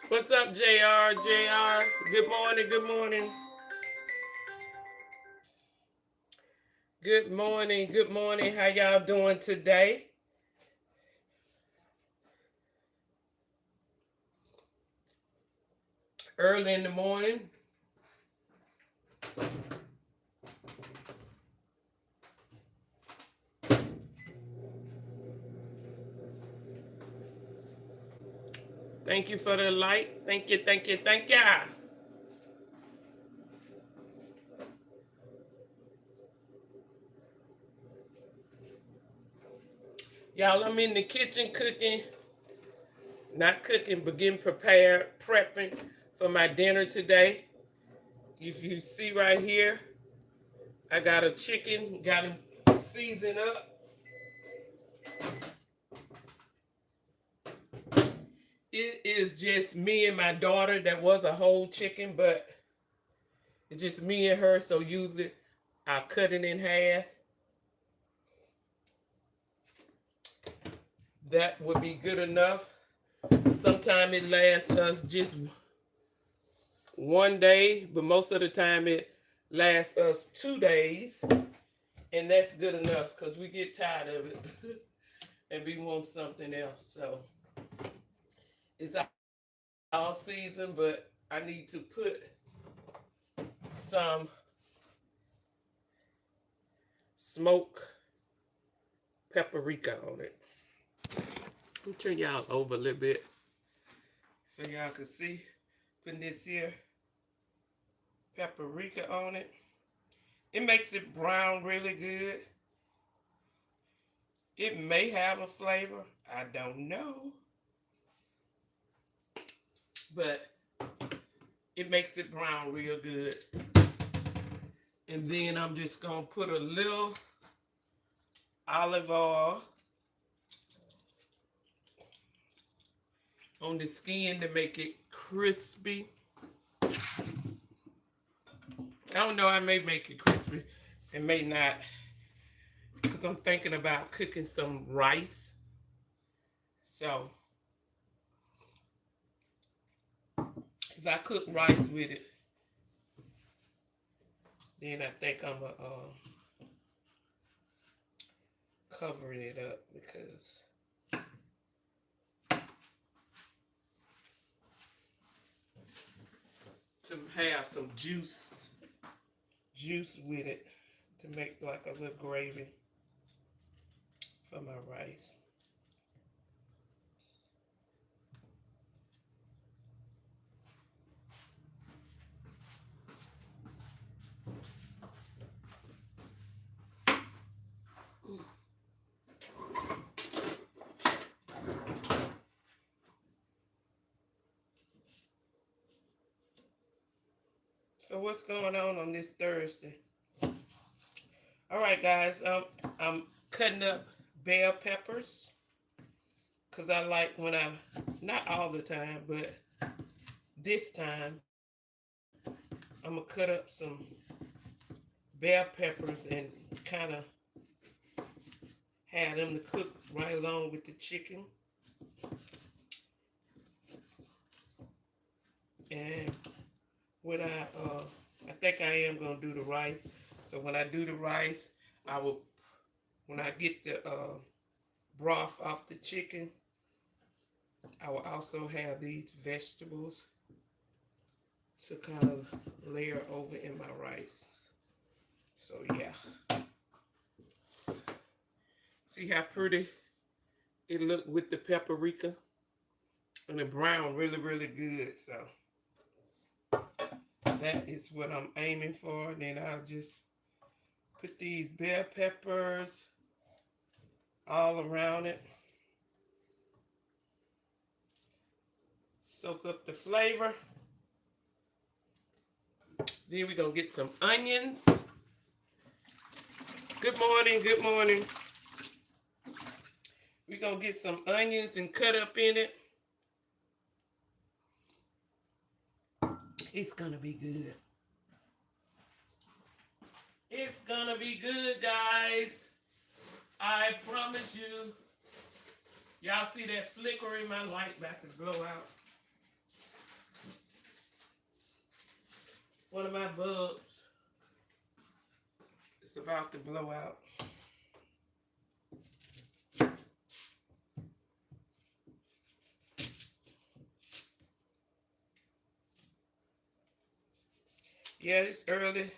What's up, JR? JR, good morning, good morning. Good morning, good morning. How y'all doing today? Early in the morning. Thank you for the light. Thank you, thank you, thank you. Y'all, I'm in the kitchen cooking, not cooking, but getting prepared, prepping for my dinner today. If you see right here, I got a chicken, got him seasoned up. It is just me and my daughter. That was a whole chicken, but it's just me and her. So usually I cut it in half. That would be good enough. Sometimes it lasts us just one day, but most of the time it lasts us 2 days, and that's good enough because we get tired of it and we want something else. So it's all season, but I need to put some smoked paprika on it. Let me turn y'all over a little bit so y'all can see. Putting this here paprika on it. It makes it brown really good. It may have a flavor. I don't know. But it makes it brown real good. And then I'm just going to put a little olive oil on the skin to make it crispy. I don't know, I may make it crispy. It may not. Because I'm thinking about cooking some rice. So, if I cook rice with it, then I think I'm going to cover it up because to have some juice with it to make like a little gravy for my rice. So what's going on this Thursday? All right, guys. I'm cutting up bell peppers because I like when I, not all the time, but this time I'm gonna cut up some bell peppers and kind of have them to cook right along with the chicken. And when I think I am gonna do the rice. So when I do the rice, I will, when I get the broth off the chicken, I will also have these vegetables to kind of layer over in my rice. So yeah, see how pretty it looked with the paprika and the brown really really good. So that is what I'm aiming for. And then I'll just put these bell peppers all around it. Soak up the flavor. Then we're gonna get some onions. Good morning, good morning. We're gonna get some onions and cut up in it. It's gonna be good. It's gonna be good, guys. I promise you. Y'all see that flickering? My light about to blow out. One of my bulbs is about to blow out. Yeah, it's early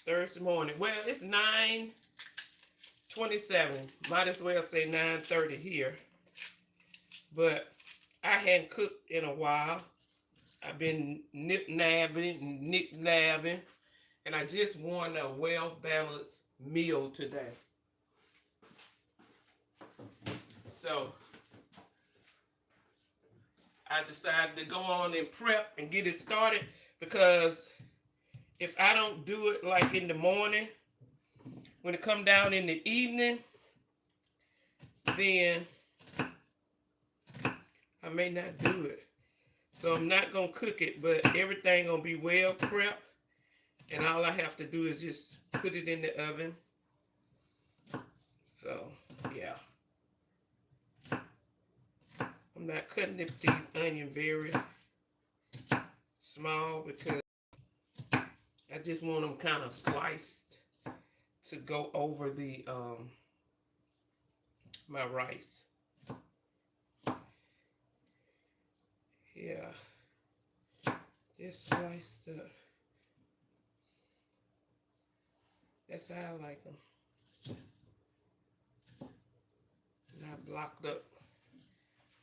Thursday morning. Well, it's 9:27. Might as well say 9:30 here. But I hadn't cooked in a while. I've been nip-nabbing and nick-nabbing. And I just want a well-balanced meal today. So I decided to go on and prep and get it started, because if I don't do it like in the morning, when it come down in the evening, then I may not do it. So I'm not going to cook it, but everything going to be well prepped. And all I have to do is just put it in the oven. So, yeah. I'm not cutting these onions very small because I just want them kind of sliced to go over the my rice. Yeah, just sliced up. That's how I like them. Not blocked up.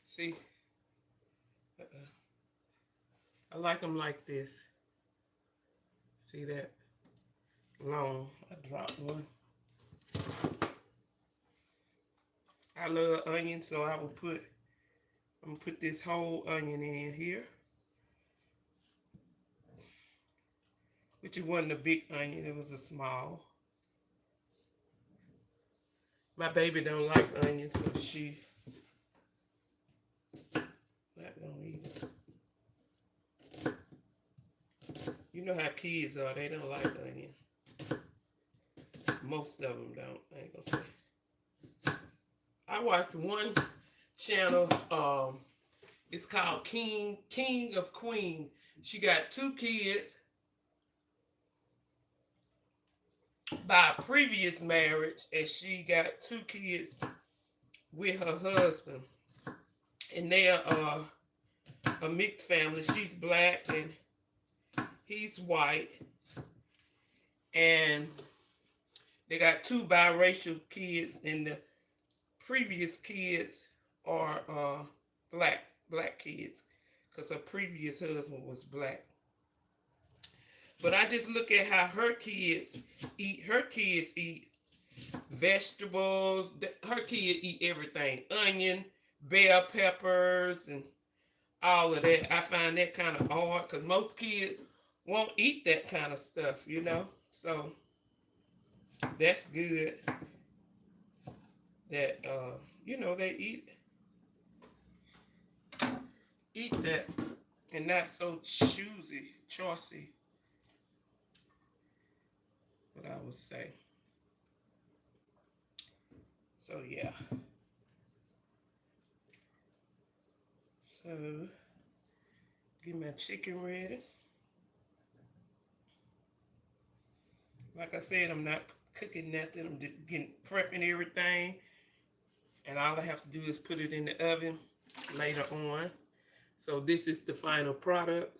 See? I like them like this. See that? Long. I dropped one. I love onions, so I'm gonna put this whole onion in here. Which it wasn't a big onion, it was a small. My baby don't like onions, so she not gonna eat it. You know how kids are, they don't like onions. Most of them don't, I ain't gonna say. I watched one channel, it's called King of Queen. She got 2 kids by a previous marriage, and she got 2 kids with her husband. And they are a mixed family. She's black and he's white. And they got 2 biracial kids, and the previous kids are black kids, because her previous husband was black. But I just look at how her kids eat. Her kids eat vegetables. Her kids eat everything. Onion, bell peppers, and all of that. I find that kind of odd, because most kids won't eat that kind of stuff, you know? So that's good that, you know, they eat that and not so choosy, what I would say. So, yeah. So, get my chicken ready. Like I said, I'm not cooking nothing. I'm just prepping everything. And all I have to do is put it in the oven later on. So this is the final product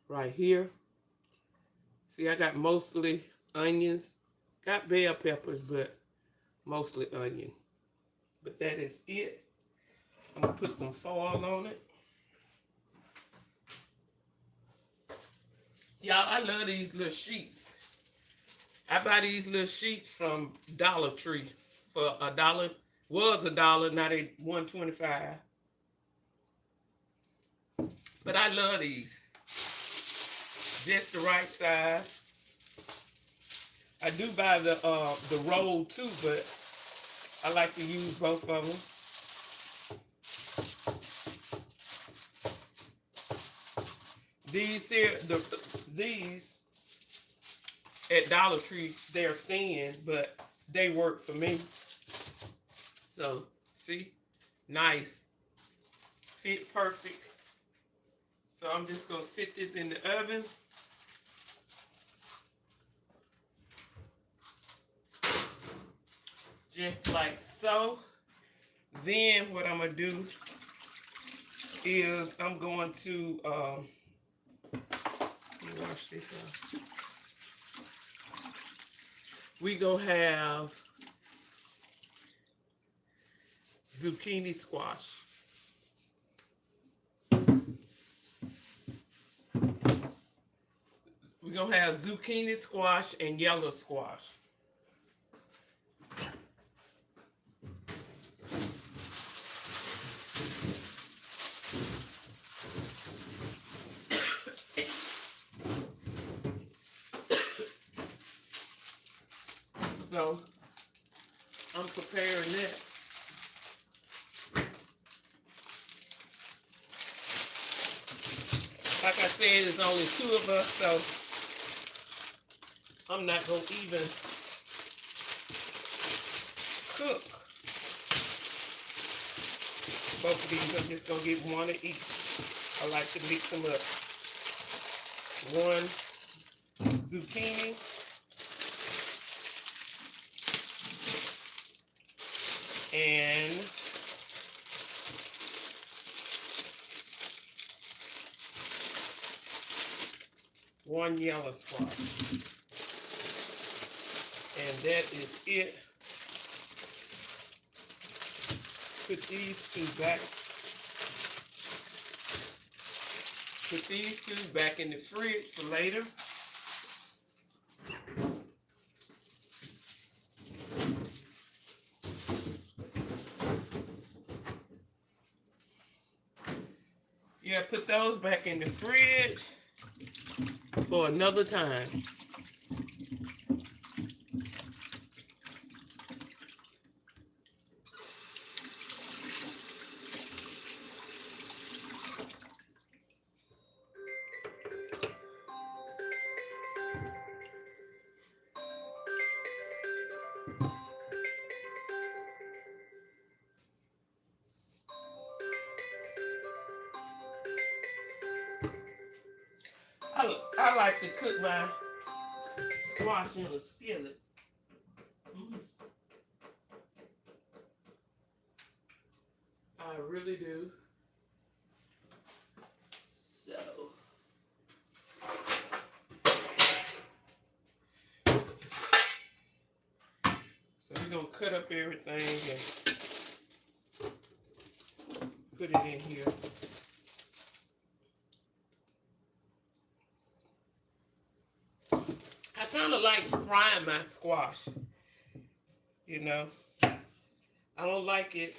right here. See, I got mostly onions. Got bell peppers, but mostly onion. But that is it. I'm going to put some foil on it. Y'all, I love these little sheets. I buy these little sheets from Dollar Tree for $1. Was $1, now they $1.25. But I love these. Just the right size. I do buy the roll too, but I like to use both of them. These here, these at Dollar Tree, they're thin, but they work for me. So, see? Nice. Fit perfect. So I'm just going to sit this in the oven. Just like so. Then what I'm going to do is I'm going to let me wash this off. We going to have zucchini squash. We're going to have zucchini squash and yellow squash. So I'm preparing that. Like I said, there's only 2 of us, so I'm not going to even cook both of these. I'm just going to get one of each. I like to mix them up. 1 zucchini. And 1 yellow squash. And that is it. Put these 2 back. Put these 2 back in the fridge for later. Yeah, put those back in the fridge for another time. I like to cook my squash in a skillet. I really do. So we're gonna cut up everything and put it in here. I kind of like frying my squash, you know. I don't like it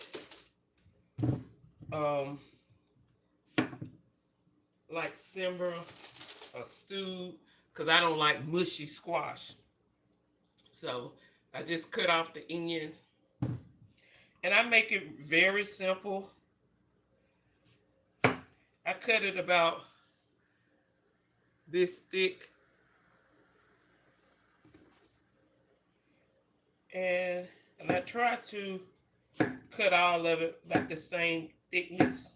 like simmer or stewed, because I don't like mushy squash. So I just cut off the ends. And I make it very simple. I cut it about this thick. And I try to cut all of it about the same thickness,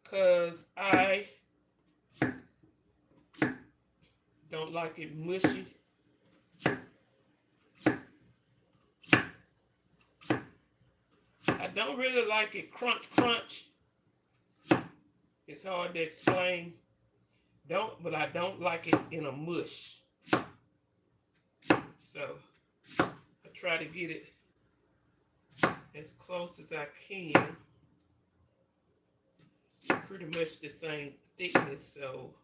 because I don't like it mushy. I don't really like it crunch. It's hard to explain. But I don't like it in a mush. So I try to get it as close as I can. Pretty much the same thickness, so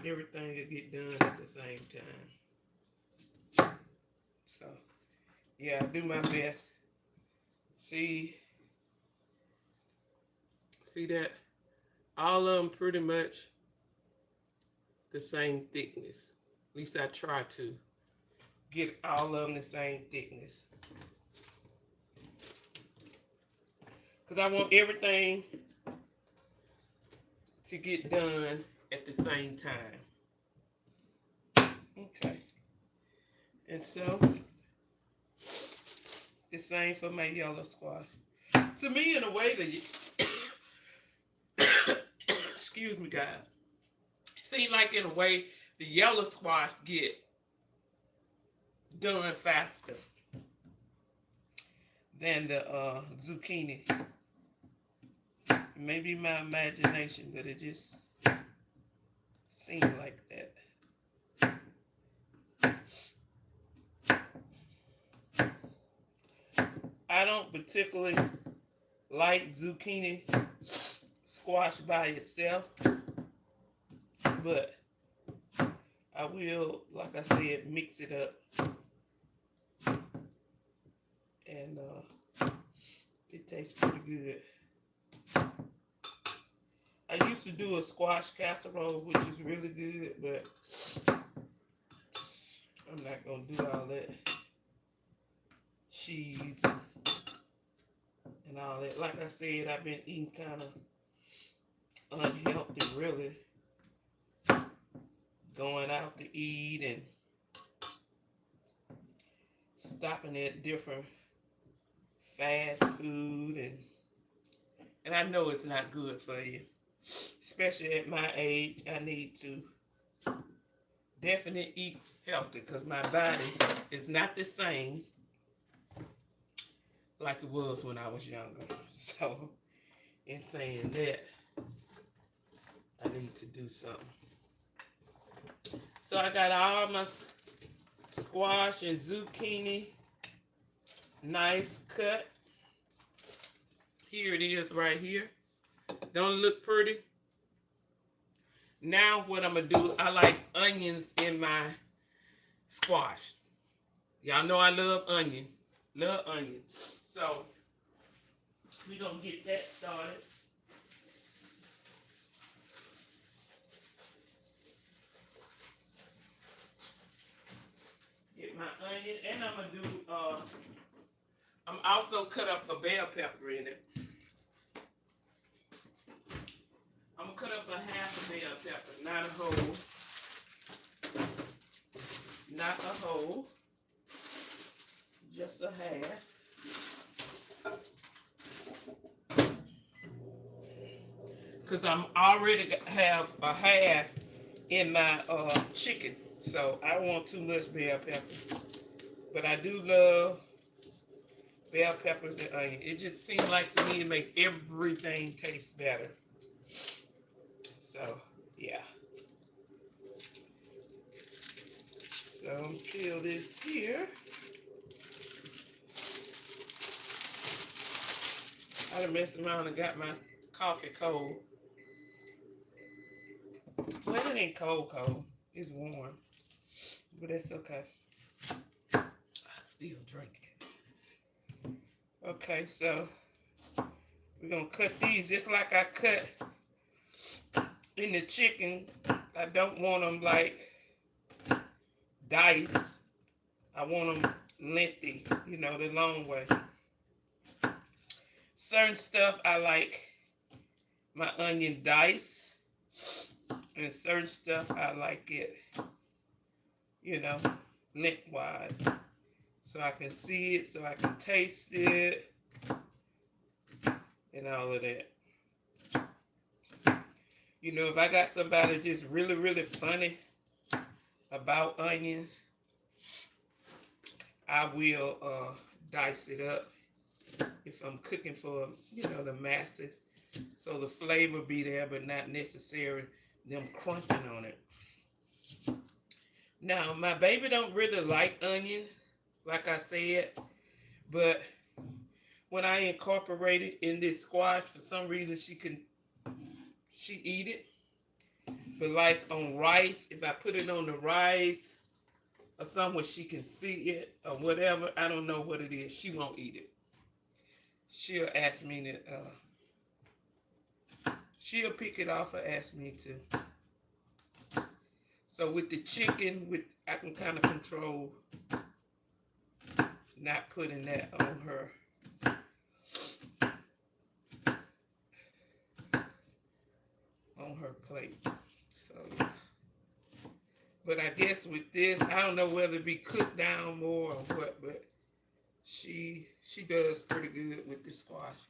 everything will get done at the same time. So yeah, I do my best. See that? All of them pretty much the same thickness. At least I try to get all of them the same thickness. Because I want everything to get done at the same time. Okay. And so, the same for my yellow squash. To me, in a way, the excuse me, guys. Seem like in a way the yellow squash get done faster than the zucchini. Maybe my imagination, but it just seemed like that. I don't particularly like zucchini squash by itself, but I will, like I said, mix it up, and it tastes pretty good. I used to do a squash casserole, which is really good, but I'm not gonna do all that cheese and all that. Like I said, I've been eating kind of unhealthy, really, going out to eat and stopping at different fast food, and I know it's not good for you, especially at my age. I need to definitely eat healthy because my body is not the same like it was when I was younger. So in saying that, I need to do something. So I got all my squash and zucchini nice cut. Here it is right here. Don't it look pretty? Now what I'm gonna do, I like onions in my squash. Y'all know I love onion. Love onion. So we're gonna get that started. Get my onion, and I'm gonna do I'm also cut up a bell pepper in it. I'm gonna cut up a half a bell pepper, not a whole. Not a whole. Just a half. Because I'm already have a half in my chicken. So I don't want too much bell pepper. But I do love bell peppers and onion. It just seems like to me to make everything taste better. So, yeah. So I'm gonna peel this here. I done messed around and got my coffee cold. Well, it ain't cold. It's warm. But that's okay. I still drink it. Okay, so we're gonna cut these just like I cut in the chicken. I don't want them like dice. I want them lengthy, you know, the long way. Certain stuff I like my onion dice, and certain stuff I like it, you know, lengthwise. So I can see it, so I can taste it, and all of that. You know, if I got somebody just really, really funny about onions, I will dice it up if I'm cooking for, you know, the masses. So the flavor be there, but not necessarily them crunching on it. Now, my baby don't really like onion, like I said, but when I incorporate it in this squash, for some reason she eat it. But like on rice, if I put it on the rice or somewhere she can see it or whatever, I don't know what it is, she won't eat it. She'll ask me to, she'll pick it off or ask me to. So with the chicken, I can kind of control not putting that on her. On her plate. So, but I guess with this, I don't know whether it be cooked down more or what, but she does pretty good with the squash.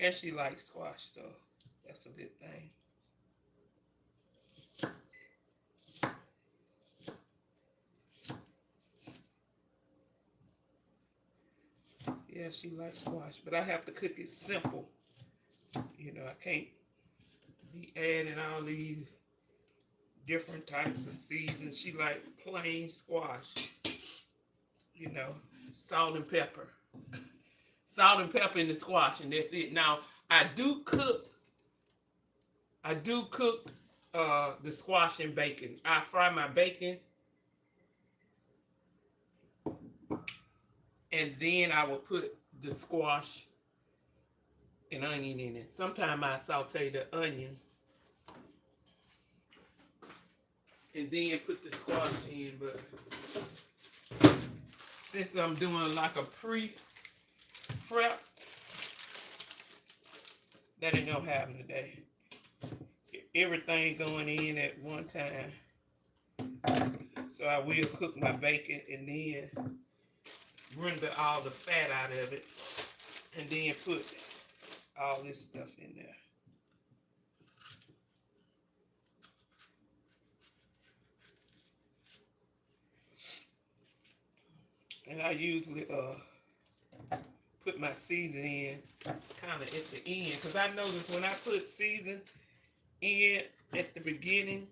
And she likes squash, so that's a good thing. Yeah, she likes squash, but I have to cook it simple. You know, I can't be adding all these different types of seasons. She like plain squash, you know, salt and pepper. Salt and pepper in the squash, and that's it. Now, I do cook, I do cook the squash and bacon. I fry my bacon, and then I will put the squash and onion in it. Sometimes I saute the onion and then put the squash in, but since I'm doing like a prep, that ain't gonna happen today. Everything going in at one time. So I will cook my bacon and then render all the fat out of it and then put all this stuff in there. And I usually put my season in kind of at the end, because I notice when I put season in at the beginning,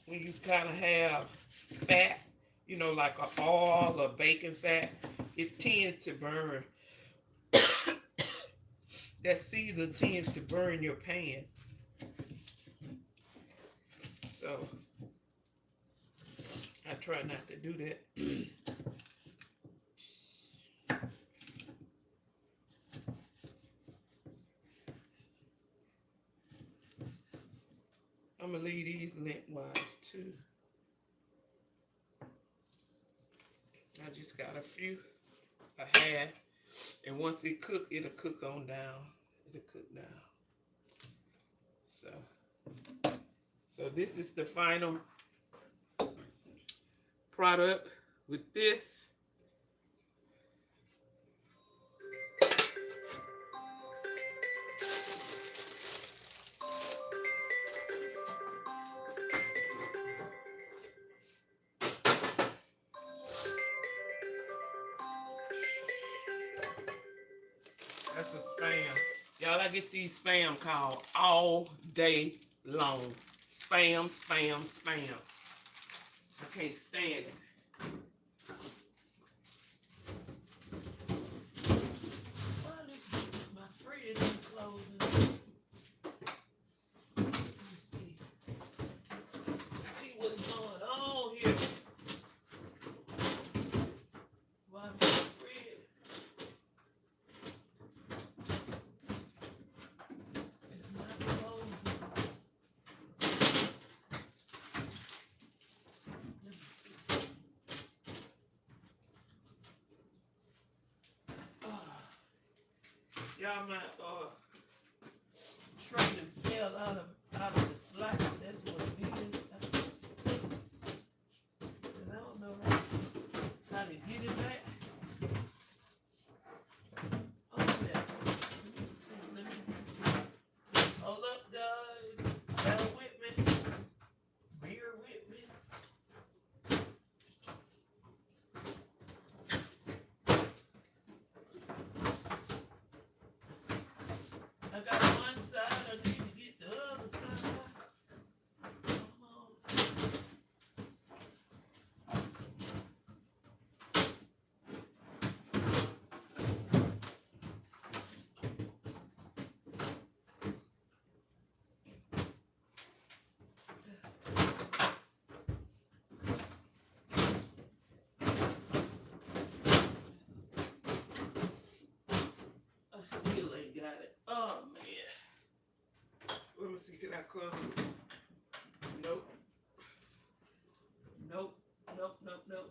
when you kind of have fat, you know, like a oil or bacon fat, it tends to burn. That season tends to burn your pan. So I try not to do that. I'm gonna leave these lengthwise too. I just got a few, a half, and once it cook, it'll cook on down. It'll cook down. So this is the final product with this. That's a spam. Y'all, I get these spam called all day long. Spam, spam, spam. I can't stand it. Well, my fridge is closing. Let me see. See what's going on here. Why my fridge is not closing? Let me see. Y'all, my training fell out of the slot. That's what it is. And I don't know how to get it back. Oh yeah. Let me see. Let me see. Hold up, guys. Bear with me. Bear with me. I got one side, I need to get the other side. Come on. I still ain't got it. Oh man. Let me see, can I close it? Nope. Nope. Nope. Nope. Nope.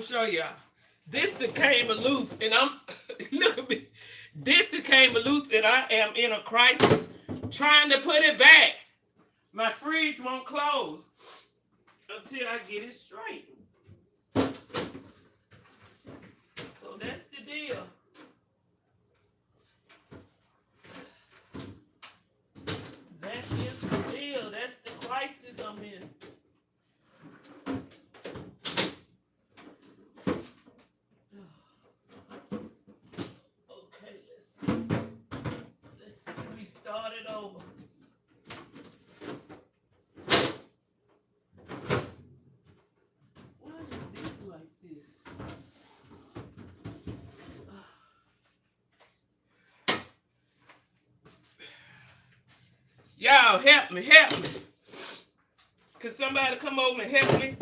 show y'all. This came loose, and I'm look at me. This came loose, and I am in a crisis trying to put it back. My fridge won't close until I get it straight. So that's the deal. That is the deal. That's the crisis I'm in. Okay, let's see. Let's restart it over. Why is this like this? Y'all help me, help me. Could somebody come over and help me?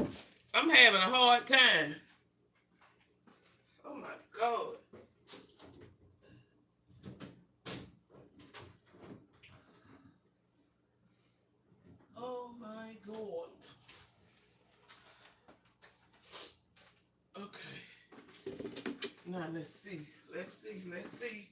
I'm having a hard time. Oh my God. Oh my God. Okay. Now let's see. Let's see. Let's see.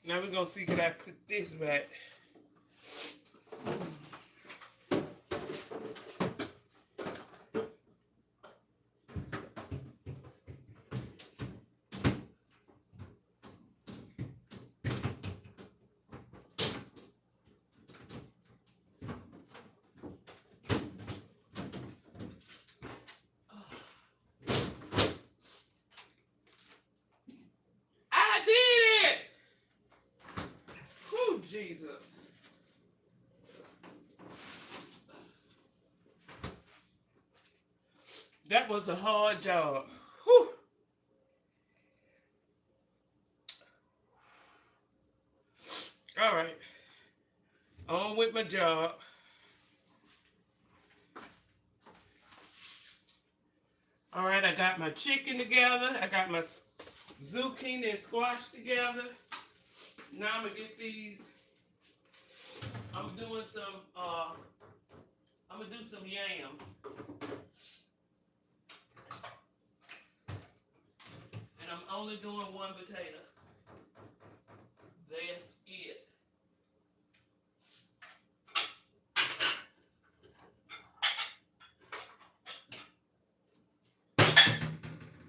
Now we're gonna see can I put this back. I did it! Oh Jesus. That was a hard job. Whew. All right. On with my job. All right, I got my chicken together. I got my zucchini and squash together. Now I'm gonna get these. I'm doing some. I'm gonna do some yam. And I'm only doing one potato. That's it.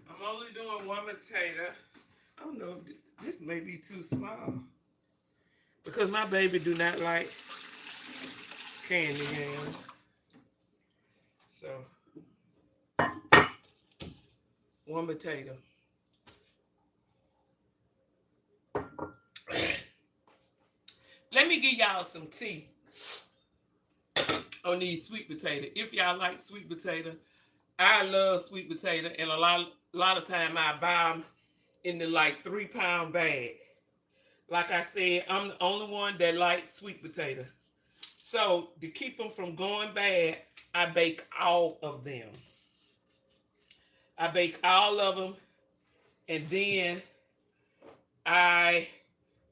I'm only doing one potato. I don't know if this may be too small. Because my baby do not like candy yams. So, one potato. Let me give y'all some tea on these sweet potato. If y'all like sweet potato, I love sweet potato, and a lot of time I buy them in the like 3-pound bag. Like I said, I'm the only one that likes sweet potato. So to keep them from going bad, I bake all of them. I bake all of them, and then I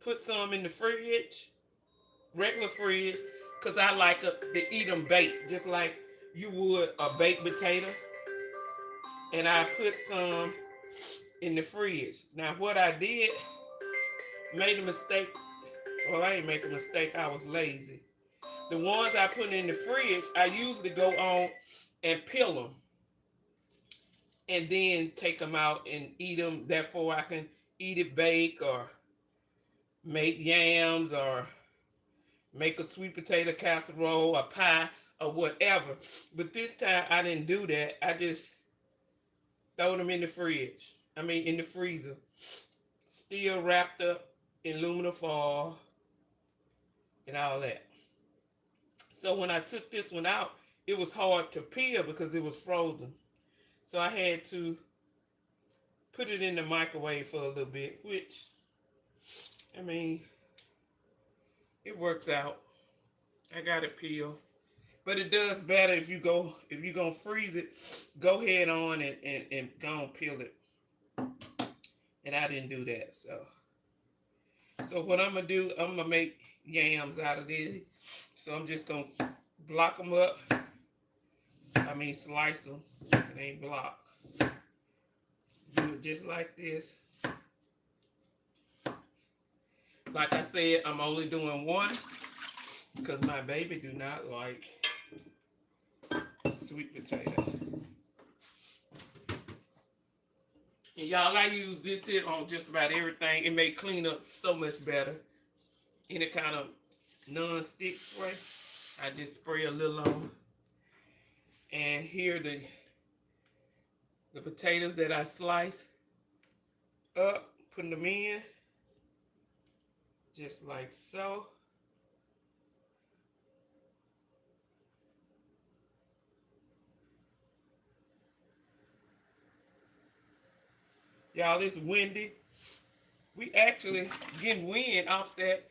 put some in the fridge, regular fridge, because I like to eat them baked, just like you would a baked potato. And I put some in the fridge. Now what I did, made a mistake. Well, I ain't make a mistake. I was lazy. The ones I put in the fridge, I usually go on and peel them. And then take them out and eat them. Therefore, I can eat it baked or make yams or make a sweet potato casserole, a pie, or whatever. But this time, I didn't do that. I just throw them in the fridge. I mean, in the freezer. Still wrapped up in aluminum foil and all that. So when I took this one out, it was hard to peel because it was frozen. So I had to put it in the microwave for a little bit, which, I mean, it works out. I got it peeled. But it does better if you're gonna freeze it, go ahead on and go and peel it. And I didn't do that. So what I'm gonna do, I'm gonna make yams out of this. So I'm just gonna block them up. I mean slice them. It ain't block. Do it just like this. Like I said, I'm only doing one because my baby do not like sweet potato. And y'all, I use this here on just about everything. It may clean up so much better. Any kind of non-stick spray, I just spray a little on. And here the potatoes that I slice up, putting them in, just like so. Y'all, it's windy. We actually getting wind off that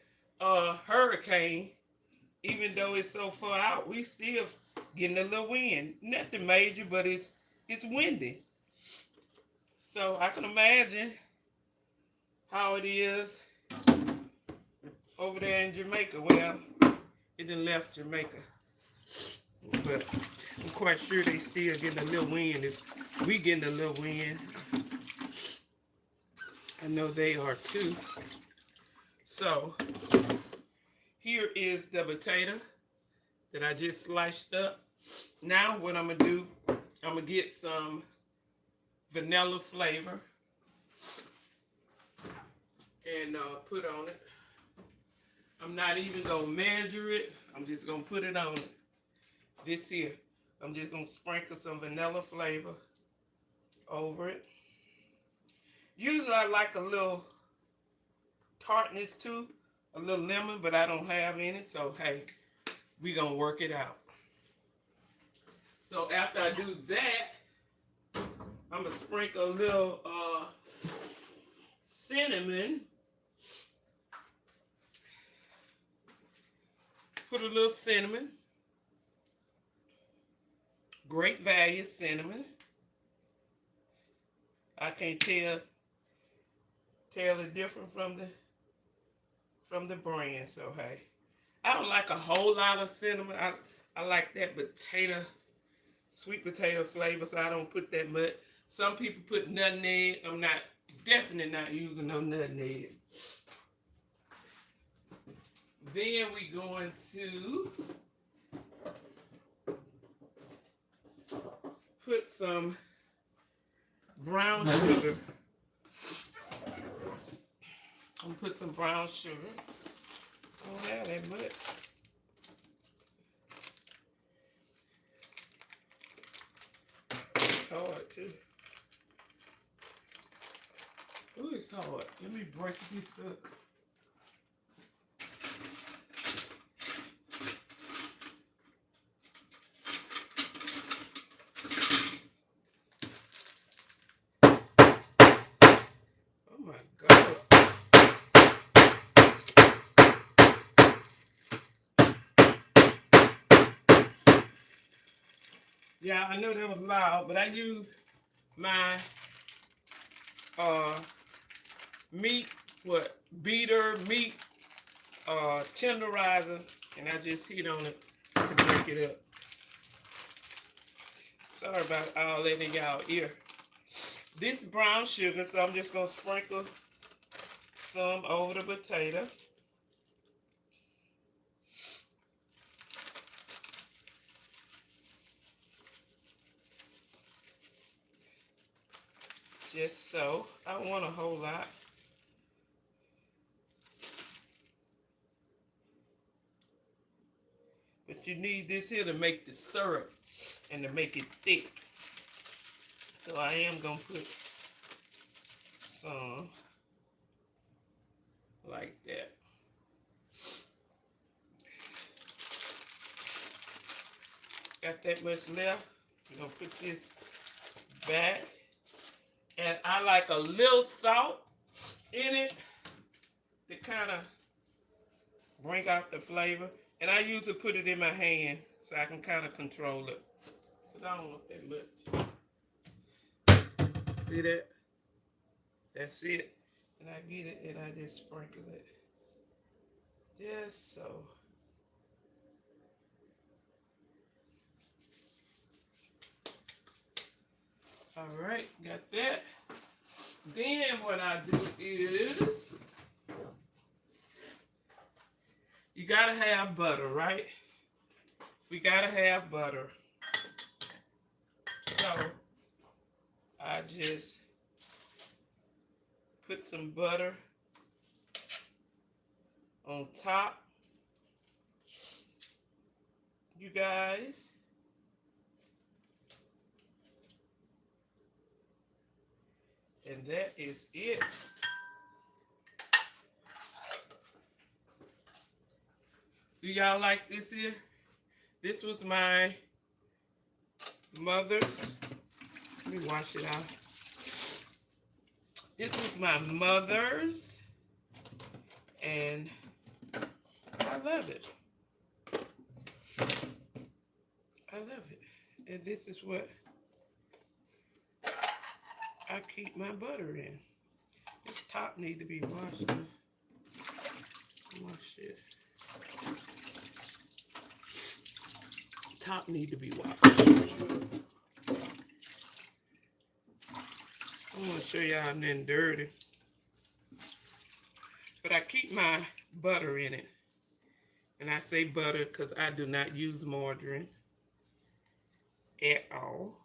hurricane. Even though it's so far out, we still getting a little wind. Nothing major, but it's windy. So I can imagine how it is over there in Jamaica. Well, it done left Jamaica. But I'm quite sure they still getting a little wind. If we getting a little wind, I know they are too. So here is the potato that I just sliced up. Now what I'm gonna do, I'm gonna get some vanilla flavor and put on it. I'm not even gonna measure it. I'm just gonna put it on it. This here, I'm just gonna sprinkle some vanilla flavor over it. Usually I like a little tartness too, a little lemon, but I don't have any, so hey, we gonna work it out. So after I do that, I'm gonna sprinkle a little cinnamon. Put a little cinnamon. Great value cinnamon. I can't tell the difference from the brand. So hey, I don't like a whole lot of cinnamon. I like that sweet potato flavor, so I don't put that much. Some people put nutmeg. I'm definitely not using no nutmeg. Then we going to put some brown sugar. I'm gonna put some brown sugar. I don't have that much. It's hard too. Ooh, it's hard. Let me break this up. Oh my God. Yeah, I know that was loud, but I use my meat meat tenderizer, and I just heat on it to break it up. Sorry about all that in y'all ear. This is brown sugar, so I'm just gonna sprinkle some over the potato. Just so. I don't want a whole lot. But you need this here to make the syrup and to make it thick. So I am going to put some like that. Got that much left. We're going to put this back. And I like a little salt in it to kind of bring out the flavor. And I usually put it in my hand so I can kind of control it. Because I don't want that much. See that? That's it. And I get it and I just sprinkle it. Just so. All right, got that. Then what I do is, you gotta have butter, right? We gotta have butter. So I just put some butter on top. You guys. And that is it. Do y'all like this here? This was my mother's. Let me wash it out. This was my mother's. And I love it. I love it. And this is what I keep my butter in. This top need to be washed. Wash it. Top need to be washed. I want to show y'all nothing dirty. But I keep my butter in it. And I say butter because I do not use margarine at all.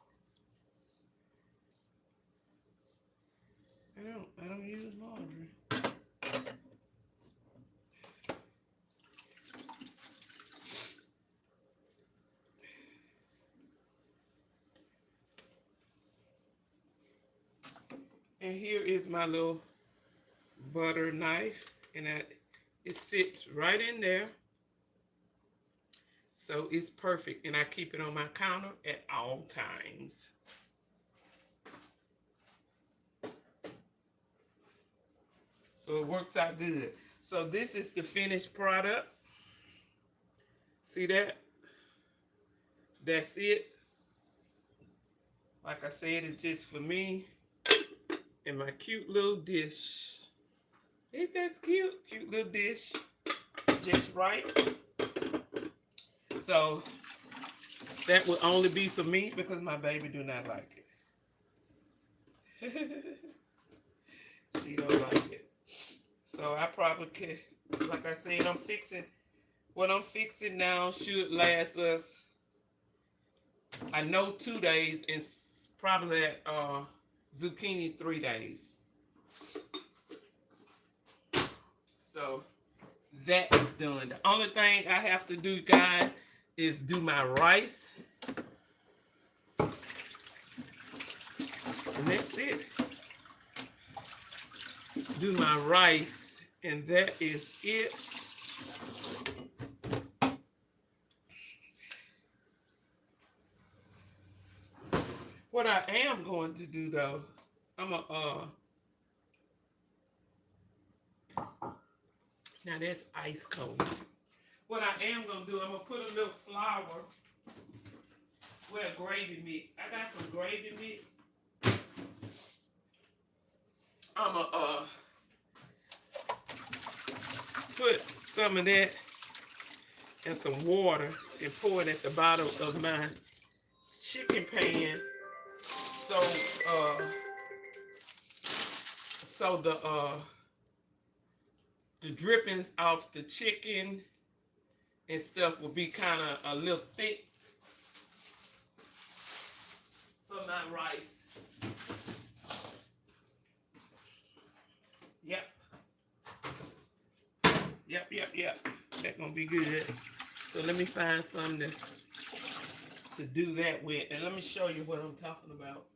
I don't use margarine. And here is my little butter knife, and it sits right in there. So it's perfect, and I keep it on my counter at all times. So it works out good. So this is the finished product. See that? That's it. Like I said, it's just for me and my cute little dish. Ain't that cute? Cute little dish. Just right. So that will only be for me because my baby do not like it. She don't like it. So I probably could, like I said, what I'm fixing now should last us, I know 2 days, and probably zucchini 3 days. So that is done. The only thing I have to do, guys, is do my rice. And that's it. Do my rice, and that is it. What I am going to do though, now that's ice cold. What I am gonna do, I'm gonna put a little flour with a gravy mix. I got some gravy mix. I'm gonna put some of that and some water and pour it at the bottom of my chicken pan, so the drippings off the chicken and stuff will be kind of a little thick for my rice. Yep. That's gonna be good. So let me find something to do that with, and let me show you what I'm talking about.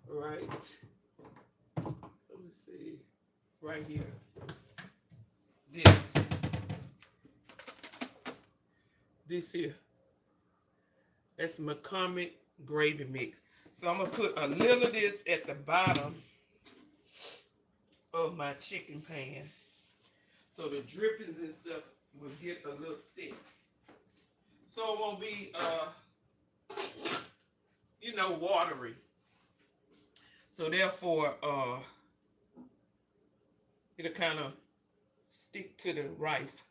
Right. Let me see. Right here. This here. That's McCormick gravy mix. So I'm gonna put a little of this at the bottom of my chicken pan. so the drippings and stuff will get a little thick. So it won't be, watery. So therefore, it'll kind of stick to the rice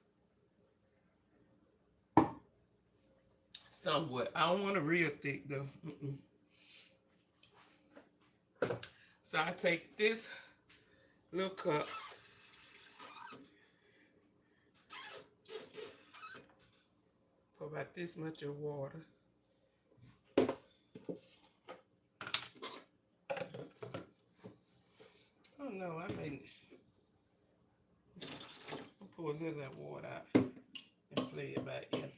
somewhat. I don't want it real thick though. So I take this little cup, put about this much of water. Oh no, I made it. I'll pour a little of that water out and play it back in.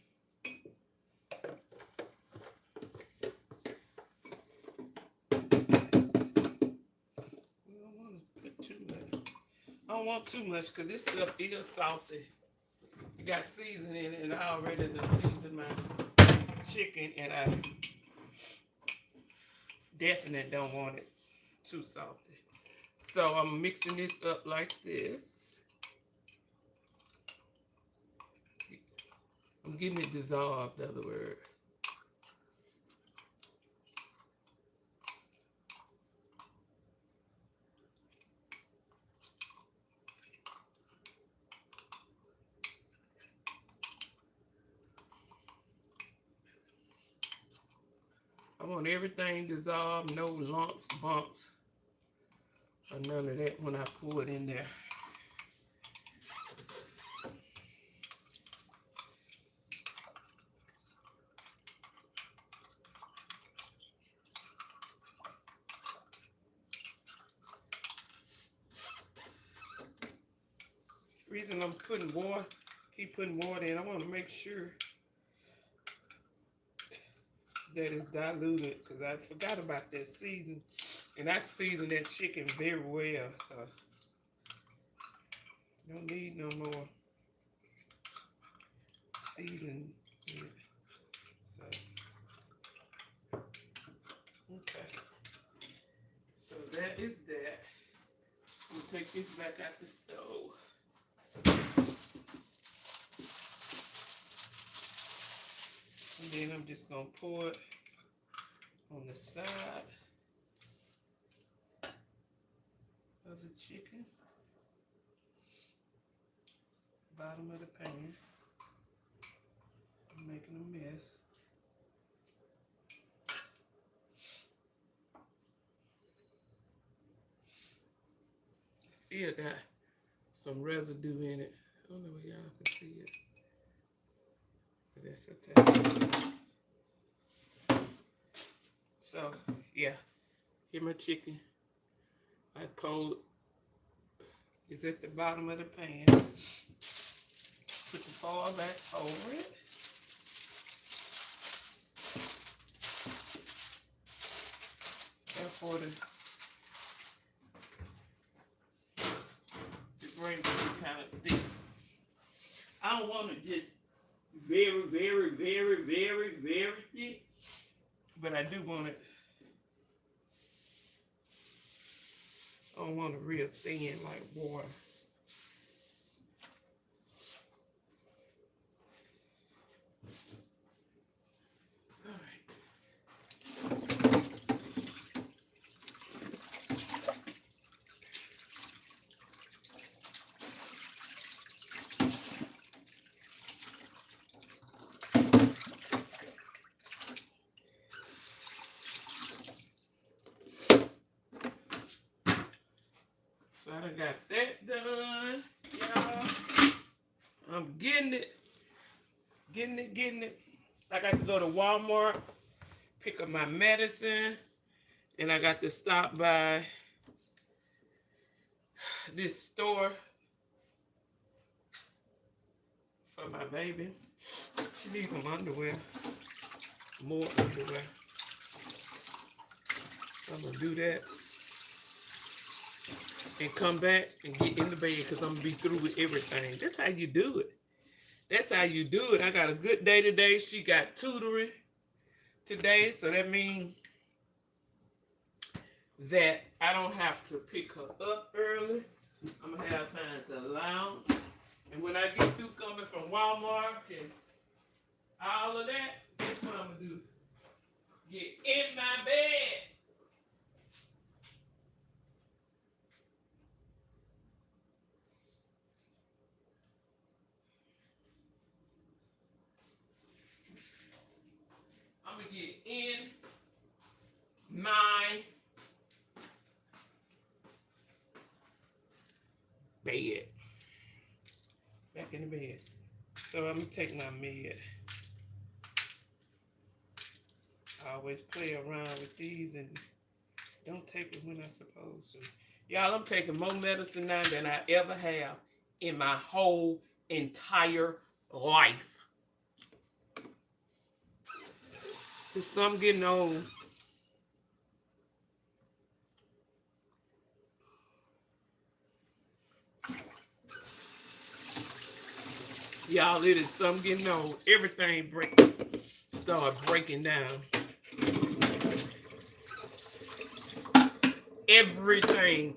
I don't want too much because this stuff is salty. It got seasoning in it, and I already seasoned my chicken, and I definitely don't want it too salty. So I'm mixing this up like this. I'm getting it dissolved, in other words. I want everything dissolved, no lumps, bumps, or none of that when I pour it in there. The reason I'm putting water, keep putting water in, I want to make sure that it's diluted, because I forgot about that season, and I seasoned that chicken very well, so don't need no more seasoning. So okay, so that is that. I'm gonna take this back out the stove. And then I'm just gonna pour it on the side of the chicken, bottom of the pan. I'm making a mess. Still got some residue in it. I don't know if y'all can see it, but that's okay. So yeah, here my chicken. I pulled is at the bottom of the pan. Put the foil back over it. Therefore the gravy is kind of thick. I don't want it just very, very, very, very, very thick, but I do want it. I don't want it real thin like water. So I done got that done, y'all. I'm getting it. I got to go to Walmart, pick up my medicine, and I got to stop by this store for my baby. She needs some underwear, more underwear. So I'm gonna do that and come back and get in the bed because I'm gonna be through with everything. That's how you do it. That's how you do it. I got a good day today. She got tutoring today, so that means that I don't have to pick her up early. I'm gonna have time to lounge And when I get through coming from Walmart and all of that, that's what I'm going to do. Get in my bed. I'm going to get in my bed. Back in the bed. So I'm going to take my med. I always play around with these and don't take it when I'm supposed to. Y'all, I'm taking more medicine now than I ever have in my whole entire life. Cause I'm getting old. Y'all, it is some getting old. Everything start breaking down. Everything.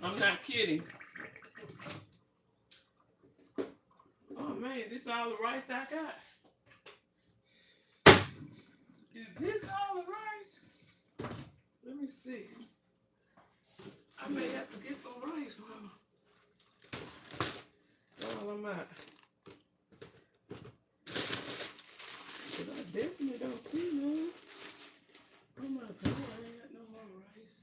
I'm not kidding. Oh man, this all the rice I got. Is this all the rice? Let me see. I may have to get some rice. All I'm at. But I definitely don't see none. Oh my God, I ain't got no more rice.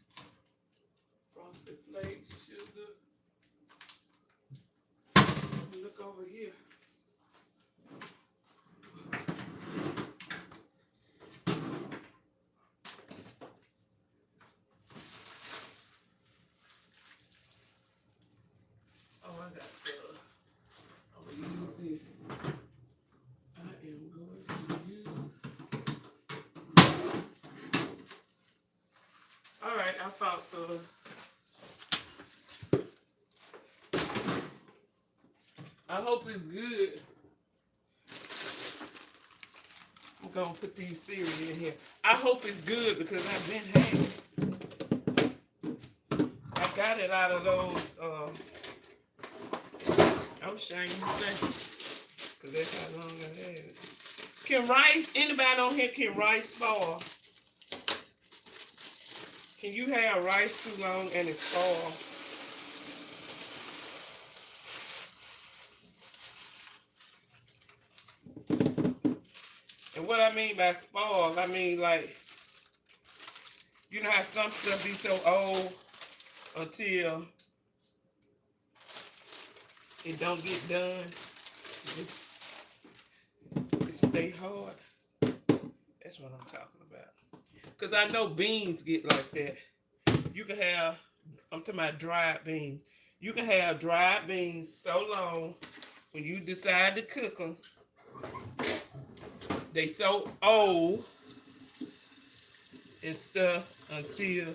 Frosted Flakes, sugar. Look over here. Oh, I got I'm gonna use this. I am going to use. All right, I found some. I hope it's good. I'm gonna put these cereal in here. I hope it's good because I've been having it. I got it out of those. I'm ashamed to say, because that's how long I had it. Can rice, anybody on here, can rice spoil? Can you have rice too long and it spoil? And what I mean by spoil, I mean like, you know how some stuff be so old until it don't get done. It stay hard. That's what I'm talking about. Because I know beans get like that. You can have, I'm talking about dried beans. You can have dried beans so long when you decide to cook them. They so old and stuff until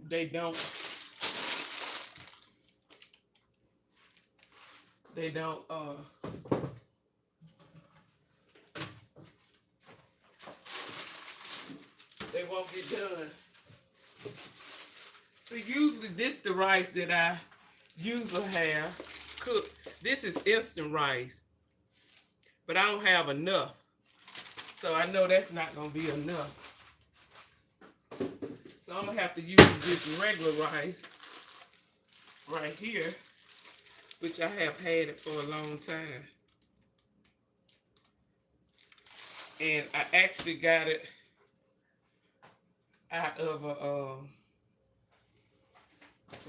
they don't they won't get done. So usually this the rice that I usually have cooked. This is instant rice, but I don't have enough. So I know that's not gonna be enough. So I'm gonna have to use this regular rice right here, which I have had it for a long time. And I actually got it out of a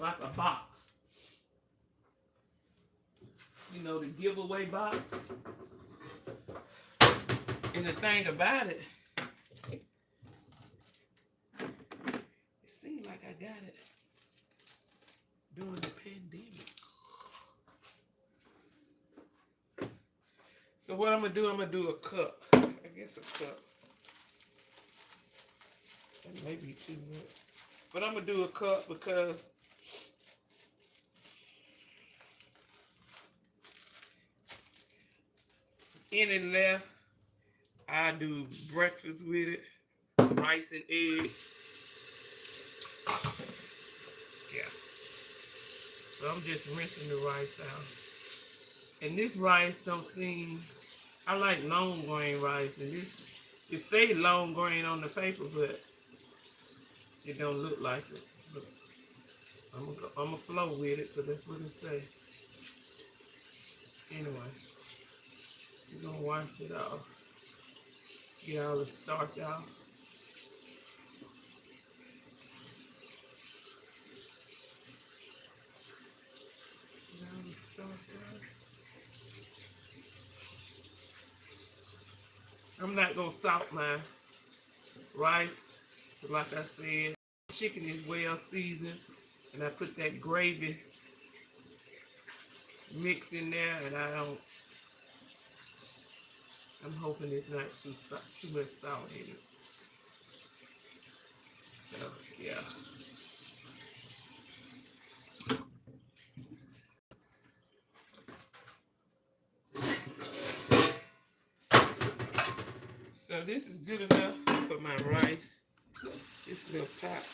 like a box. You know, the giveaway box. And the thing about it, it seemed like I got it during the pandemic. So what I'm gonna do a cup. I guess a cup. That may be too much. But I'm gonna do a cup because any left, I do breakfast with it, rice and eggs. Yeah. So I'm just rinsing the rice out. And this rice don't seem, I like long grain rice, and this, it say long grain on the paper, but it don't look like it. But I'm gonna flow with it, so that's what it say. Anyway, we're gonna wash it off. Get all the starch out. Get all the starch out. I'm not gonna salt my rice, like I said. Chicken is well seasoned, and I put that gravy mix in there, and I'm hoping it's not too much salt in it. So yeah. So this is good enough for my rice. This little pot.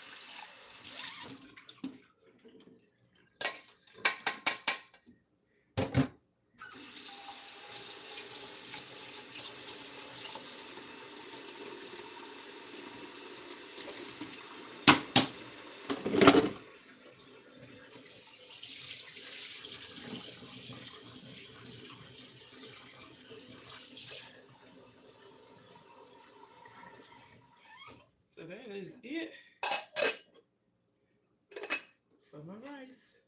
So that is it for my rice.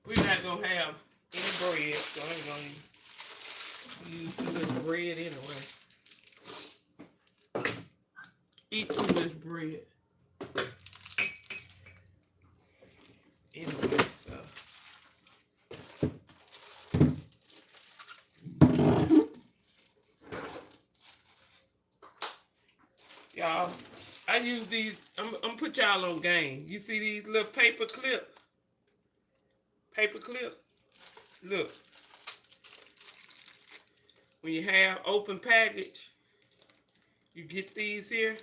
We're not gonna have any bread, so I ain't gonna use too much bread anyway. Eat too much bread. Anyway, so. Y'all, I use these, I'm gonna put y'all on game. You see these little paper clip? Look. When you have open package, you get these here.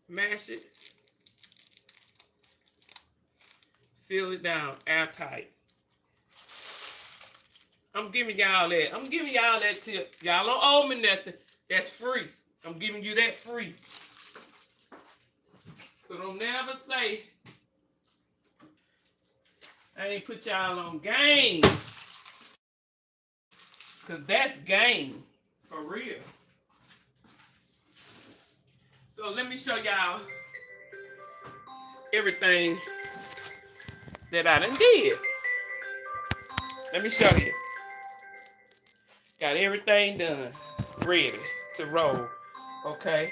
Mash it. Seal it down, airtight. I'm giving y'all that. I'm giving y'all that tip. Y'all don't owe me nothing. That's free. I'm giving you that free. So don't never say I ain't put y'all on game. Because that's game. For real. So let me show y'all everything that I done did. Let me show you. Got everything done. Ready to roll. Okay.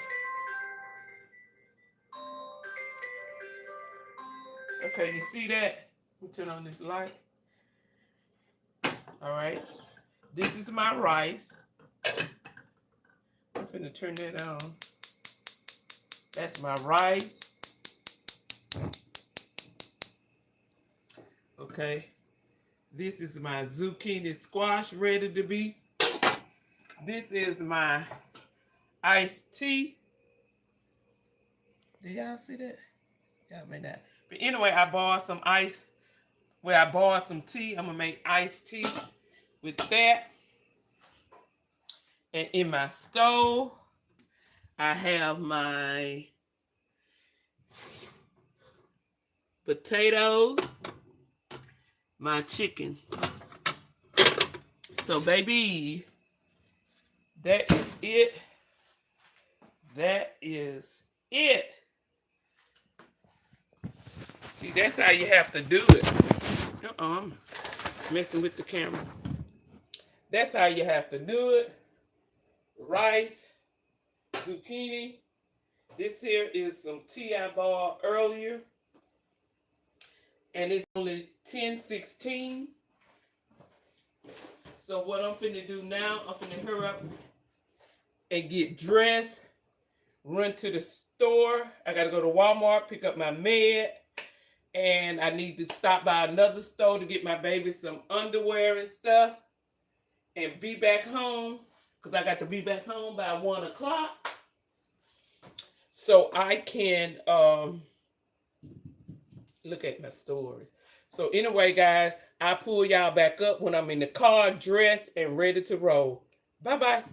Okay, you see that? Let me turn on this light. Alright. This is my rice. I'm finna turn that on. That's my rice. Okay. This is my zucchini squash ready to be. This is my iced tea. Do y'all see that? Y'all may not. But anyway, I bought some ice. Well, I bought some tea. I'm going to make iced tea with that. And in my stove, I have my potatoes, my chicken. So, baby, that is it. That is it. See, that's how you have to do it. I'm messing with the camera. That's how you have to do it. Rice, zucchini. This here is some tea I bought earlier. And it's only 10:16. So what I'm finna do now, I'm finna hurry up and get dressed, run to the store. I gotta go to Walmart, pick up my med, and I need to stop by another store to get my baby some underwear and stuff and be back home because I got to be back home by 1 o'clock so I can look at my story. So anyway, guys, I pull y'all back up when I'm in the car, dressed and ready to roll. Bye-bye.